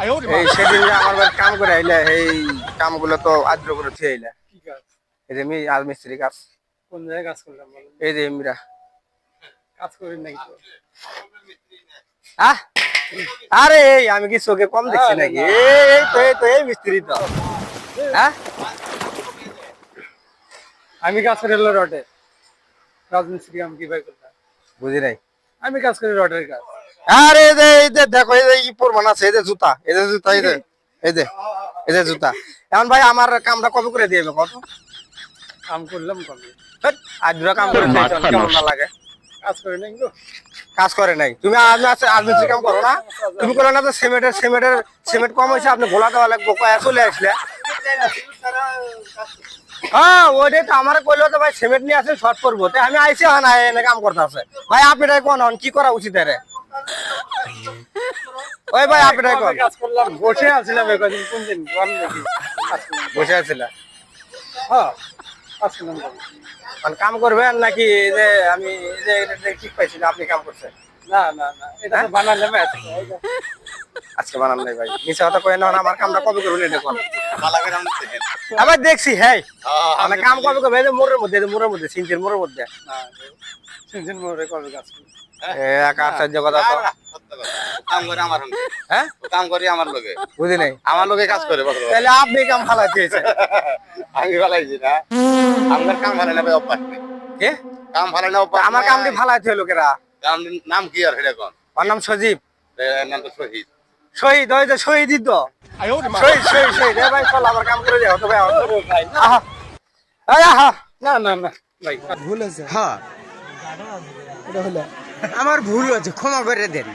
এই সেদিন যে আমার বাড়ি কাম করে আইলা এই কামগুলো তো আদ্র করে থুয়ে আইলা। কি কাজ? এই যে আজ মিস্ত্রি কাজ, কোন জায়গায় কাজ করলাম বলেন? এই যে এমরা কাজ করেন নাকি তো? আহ আরে এই আমি কি চোখে কম দেখছি নাকি? এই মিস্ত্রি তো। হ্যাঁ আমি কাজ করি হলো রডে। রাজমিস্ত্রি কাম কিভাবে করলাম? বুঝি নাই। আমি কাজ করি রডের কাজ। আরে এই যে দেখো এই যে ই পরমান আছে, এই যে জুতা, এই যে জুতা, এই যে এই যে এই যে জুতা। এখন ভাই আমার কামটা কবে করে দিয়ে কত? কাম করলাম কবে? আদ্র কাম করে কেমন না লাগে? কাজ করে নাই গো। কাজ করে নাই তুমি? আজমিস্ত্রি কাম করো না? তুমি করো না তো? সিমেন্ট কম হয়েছে, আপনি ঘোলা দেওয়া লাগবো, চলে আসলে। হ্যাঁ ওইটাই তো আমার কইলো তো ভাই সিমেন্ট নিয়ে আসেন শর্ট করবো, তাই আমি আইসি হন এনে কাম করতে আছে। ভাই আপনারাই কোন হন কি করা উচিত রে? ওই ভাই আপনারাই কোন? কাজ করলাম, বসে আছিলাম কদিন। কোন দিন কোন নাকি? বসে আছিলা? হ্যাঁ কাজ করলাম কবে? মানে কাম করবেন নাকি? এই যে আমি এই যে ঠিক পাইছিলাম আপনি কাম করছেন। না না না, এটা তো বানালাম আজকে। আজকে বানান নাই ভাই, মিছা কথা কই না। আমার কামটা কবে করবেন এটা কোন? আবার দেখছি হ্যাঁ মানে কাম কবে করবে? এই যে মোড়ের মধ্যে সিনচের মোড়ের মধ্যে। না সিজন মোড়ে কবে কাজ করলাম? এক আশ্চর্য কথা তো। কাম করে আমার সঙ্গে। হ্যাঁ কাম করি আমার লোকে, বুঝি নাই। আমার লোকে কাজ করে বকর। তাহলে আপনি কাম ফালাই দিয়েছেন। আমি ফালাইছি না, আমার কাম ফালাই না ভাই, অভ্যাস নেই। কে কাম ফালাই না অভ্যাস। আমার কামটি ফালাইতে হলো কেরা? নাম কি আর এটা কোন? ওর নাম সজীব। এর নাম তো শহীদ। শহীদ ওই যে শহীদই তো। শহীদ এ ভাই চল আমার কাম করে যাও তো ভাই। আহা এই আহা না না না ভাই, ভুল হয়েছে, হ্যাঁ এটা হলো আমার ভুল হয়েছে, ক্ষমা করে দেন।